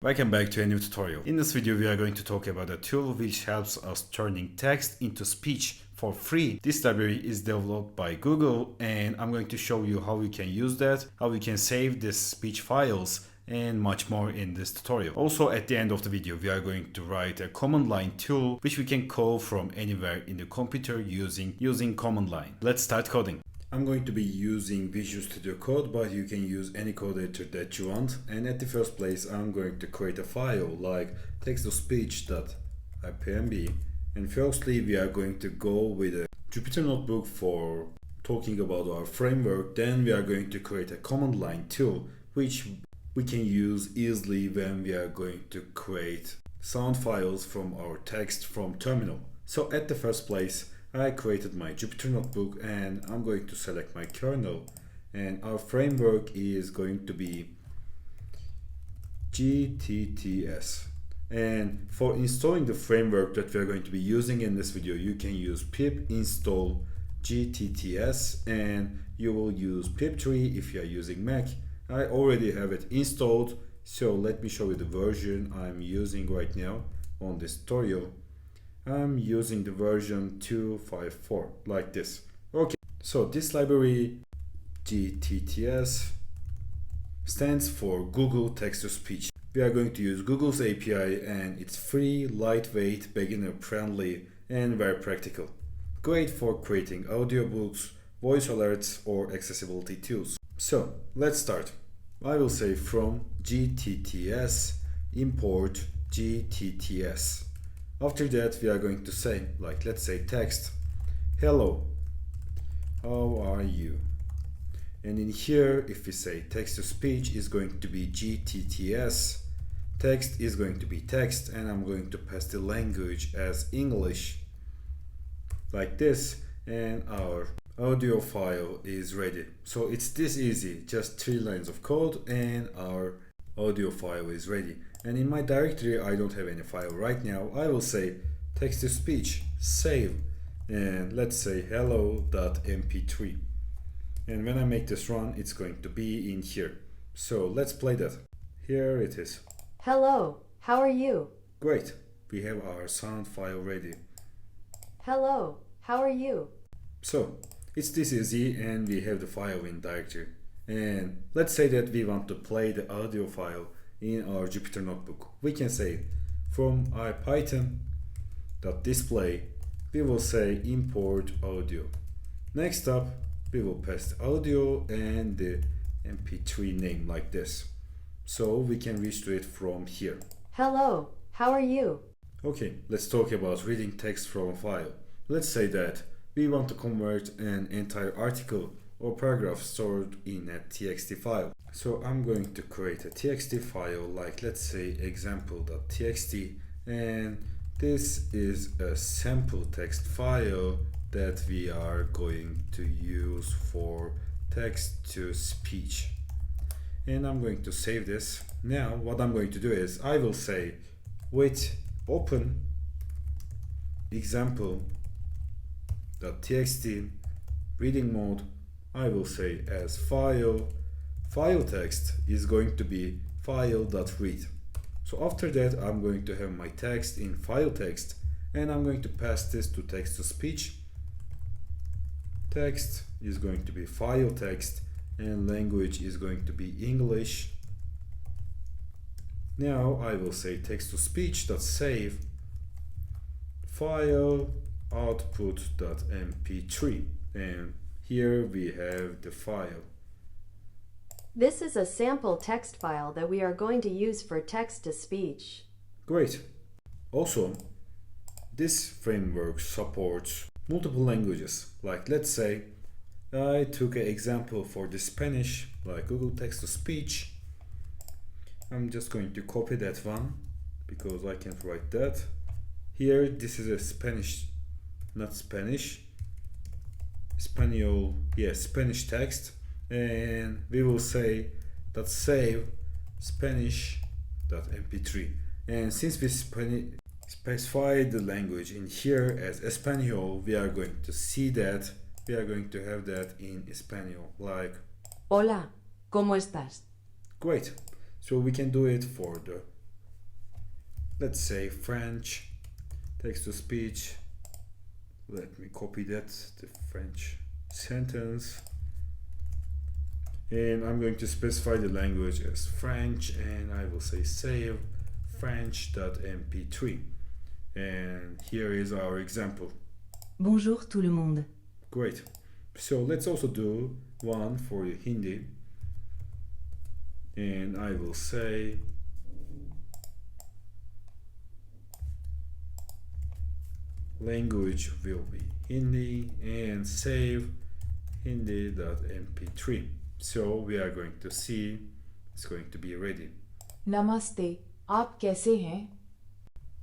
Welcome back to a new tutorial. In this video we are going to talk about a tool which helps us turning text into speech for free. This library is developed by Google and I'm going to show you how you can use that, how you can save these speech files and much more in this tutorial. Also at the end of the video we are going to write a command line tool which we can call from anywhere in the computer using command line. Let's start coding. I'm going to be using Visual Studio Code, but you can use any code editor that you want. And at the first place, I'm going to create a file like text-to-speech.png. And firstly, we are going to go with a Jupyter Notebook for talking about our framework. Then we are going to create a command line tool, which we can use easily when we are going to create sound files from our text from terminal. So at the first place, I created my Jupyter Notebook and I'm going to select my kernel, and our framework is going to be gTTS. And for installing the framework that we are going to be using in this video, you can use pip install gTTS and you will use pip3 if you are using Mac. I already have it installed, so let me show you the version I'm using right now on this tutorial. I'm using the version 2.5.4 like this. Okay, so this library gTTS stands for Google Text-to-Speech. We are going to use Google's API and it's free, lightweight, beginner friendly and very practical. Great for creating audiobooks, voice alerts or accessibility tools. So let's start. I will say from gTTS import gTTS. After that, we are going to say, like, let's say text, hello, how are you? And in here, if we say text to speech is going to be gTTS, text is going to be text, and I'm going to pass the language as English, like this, and our audio file is ready. So it's this easy, just 3 lines of code, and our audio file is ready. And in my directory, I don't have any file right now. I will say text to speech, save, and let's say hello.mp3. And when I make this run, it's going to be in here. So let's play that. Here it is. Hello, how are you? Great, we have our sound file ready. Hello, how are you? So it's this easy and we have the file in directory. And let's say that we want to play the audio file in our Jupyter Notebook. We can say from ipython.display, we will say import audio. Next up, we will pass the audio and the mp3 name like this. So we can reach to it from here. Hello, how are you? Okay, let's talk about reading text from a file. Let's say that we want to convert an entire article or paragraph stored in a txt file. So I'm going to create a txt file like let's say example.txt, and this is a sample text file that we are going to use for text to speech. And I'm going to save this. Now what I'm going to do is I will say with open example.txt reading mode, I will say as file text is going to be file.read. So after that, I'm going to have my text in file text and I'm going to pass this to text to speech. Text is going to be file text and language is going to be English. Now I will say text to speech.save file output.mp3, and here we have the file. This is a sample text file that we are going to use for text-to-speech. Great. Also, this framework supports multiple languages. Like let's say I took an example for the Spanish, like Google Text-to-Speech. I'm just going to copy that one because I can't write that. Here, this is a Spanish, not Spanish, Spanish text, and we will say that save spanish.mp3. And since we specified the language in here as Espanol, we are going to see that we are going to have that in Espanol, like Hola, ¿cómo estás? great. So we can do it for the let's say French text to speech. Let me copy that, the French sentence. And I'm going to specify the language as French, and I will say save french.mp3. And here is our example. Bonjour tout le monde. Great. So let's also do one for Hindi. And I will say language will be Hindi and save hindi.mp3. So we are going to see it's going to be ready. Namaste. आप कैसे हैं?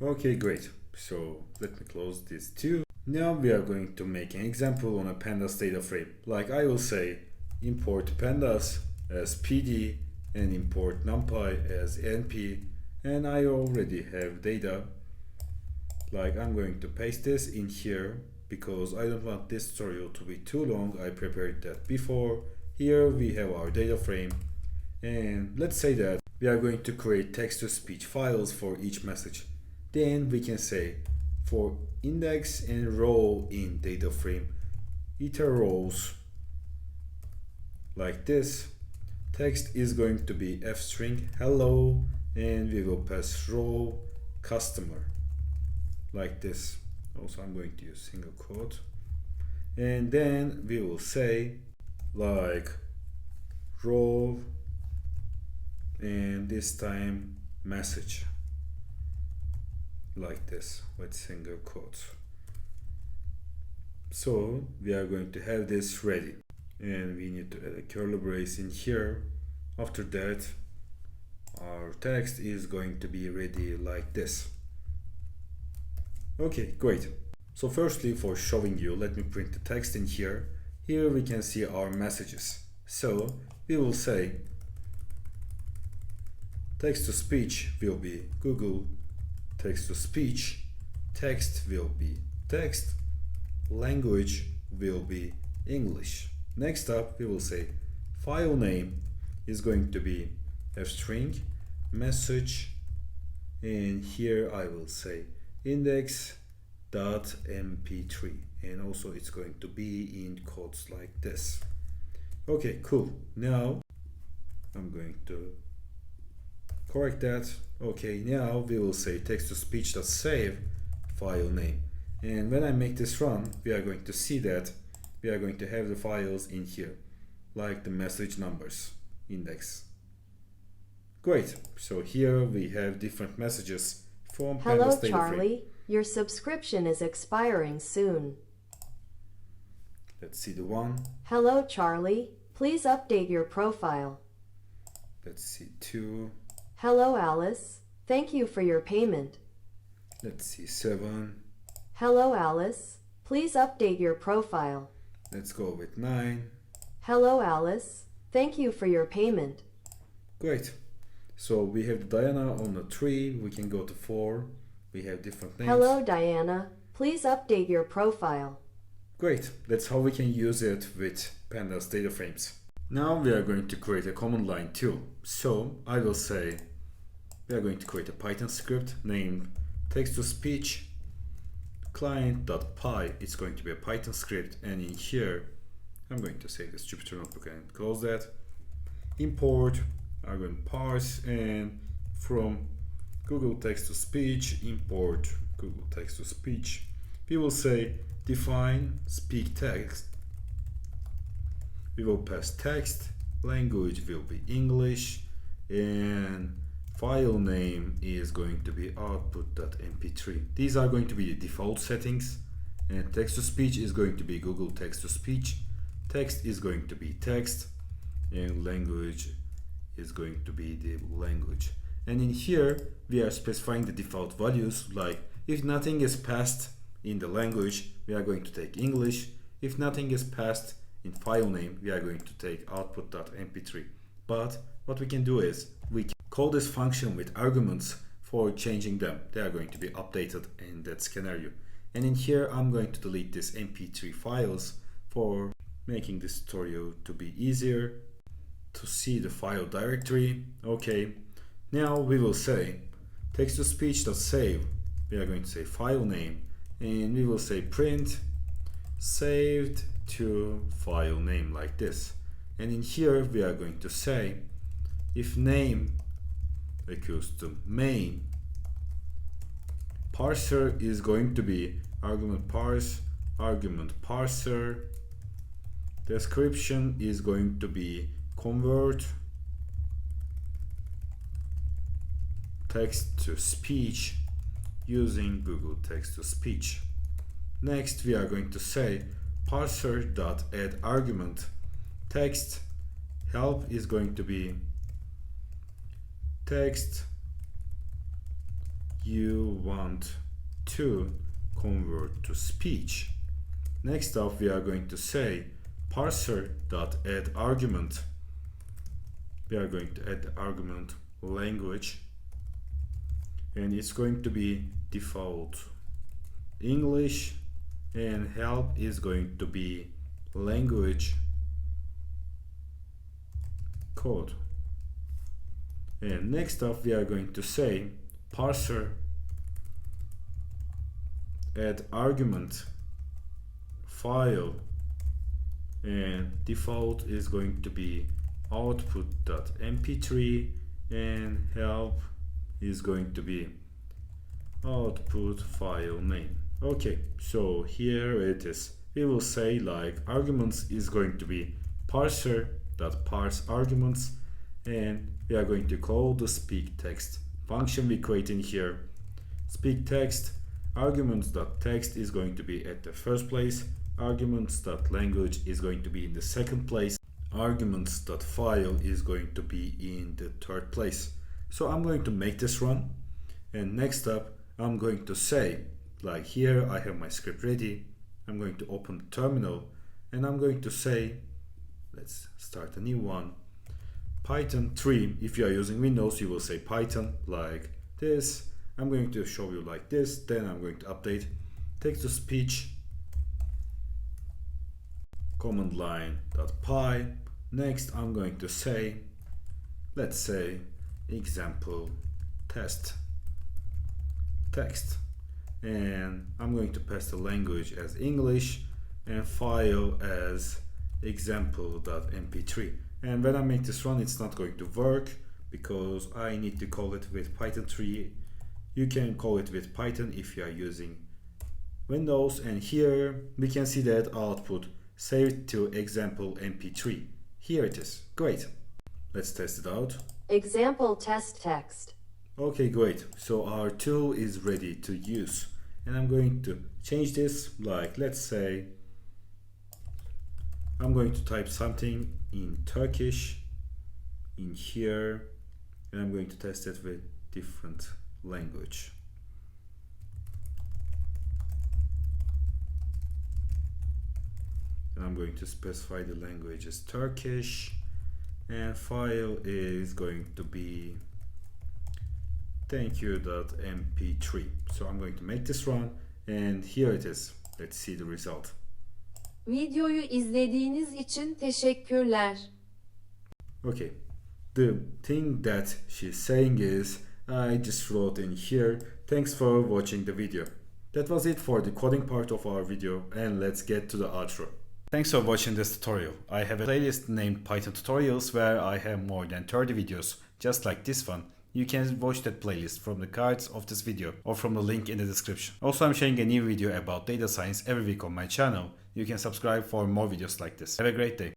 Okay, great. So let me close this too. Now we are going to make an example on a pandas data frame. Like I will say import pandas as PD and import numpy as NP, and I already have data. Like I'm going to paste this in here because I don't want this tutorial to be too long. I prepared that before. Here we have our data frame, and let's say that we are going to create text-to-speech files for each message. Then we can say for index and row in data frame, iter rows like this. Text is going to be f string hello, and we will pass row customer like this. Also I'm going to use single quote, and then we will say like row and this time message like this with single quotes. So we are going to have this ready, and we need to add a curly brace in here. After that our text is going to be ready like this. Okay, great. So firstly, for showing you, let me print the text in here. Here we can see our messages. So we will say text to speech will be Google text to speech, text will be text, language will be English. Next up we will say file name is going to be f string message, and here I will say index.mp3, and also it's going to be in quotes like this. Okay, cool. Now I'm going to correct that. Okay, now we will say text-to-speech.save file name, and when I make this run, we are going to see that we are going to have the files in here, like the message numbers index. Great. So here we have different messages from Hello, pandas data frame. Charlie. Your subscription is expiring soon. Let's see the one. Hello, Charlie. Please update your profile. Let's see two. Hello, Alice. Thank you for your payment. Let's see 7. Hello, Alice. Please update your profile. Let's go with 9. Hello, Alice. Thank you for your payment. Great. So we have Diana on the 3. We can go to 4. We have different names. Hello, Diana. Please update your profile. Great. That's how we can use it with pandas data frames. Now we are going to create a command line too. So I will say we are going to create a Python script named text-to-speech client.py. It's going to be a Python script, and in here I'm going to save this Jupyter notebook and close that. Import, I'm going to parse, and from Google text-to-speech import Google text-to-speech. We will say define speak text. We will pass text, language will be English, and file name is going to be output.mp3. These are going to be the default settings, and text-to-speech is going to be Google text-to-speech, text is going to be text, and language is going to be the language. And in here we are specifying the default values, like if nothing is passed in the language, we are going to take English. If nothing is passed in file name, we are going to take output.mp3. But what we can do is we can call this function with arguments for changing them. They are going to be updated in that scenario. And in here I'm going to delete these mp3 files for making this tutorial to be easier to see the file directory. Okay, now we will say text-to-speech.save, we are going to say file name, and we will say print saved to file name like this. And in here we are going to say if name equals to main, parser is going to be argument parser, description is going to be convert text to speech using Google text to speech. Next we are going to say parser.add argument text help is going to be text you want to convert to speech. Next up we are going to say parser.add argument, we are going to add the argument language, and it's going to be default English, and help is going to be language code. And next up we are going to say parser add argument file, and default is going to be output.mp3, and help is going to be output file name. Okay, so here it is. We will say like arguments is going to be parser.parse arguments, and we are going to call the speak text function we create in here. Speak text arguments.text is going to be at the first place, arguments.language is going to be in the second place, arguments.file is going to be in the third place. So I'm going to make this run, and next up I'm going to say like here I have my script ready. I'm going to open the terminal, and I'm going to say, let's start a new one, Python 3. If you are using Windows you will say Python like this. I'm going to show you like this, then I'm going to update text to speech command line.py. Next I'm going to say, let's say example test text, and I'm going to pass the language as English and file as example.mp3. and when I make this run it's not going to work because I need to call it with Python 3. You can call it with Python if you are using Windows, and here we can see that output saved to example mp3. Here it is. Great. Let's test it out. Example test text. Okay, great. So our tool is ready to use, and I'm going to change this, like let's say I'm going to type something in Turkish in here, and I'm going to test it with different language. And I'm going to specify the language as Turkish, and file is going to be thankyou.mp3. So I'm going to make this run, and here it is. Let's see the result. Videoyu izlediğiniz için teşekkürler. Okay, the thing that she's saying is, I just wrote in here, thanks for watching the video. That was it for the coding part of our video, and let's get to the outro. Thanks for watching this tutorial. I have a playlist named Python Tutorials where I have more than 30 videos just like this one. You can watch that playlist from the cards of this video or from the link in the description. Also, I'm sharing a new video about data science every week on my channel. You can subscribe for more videos like this. Have a great day.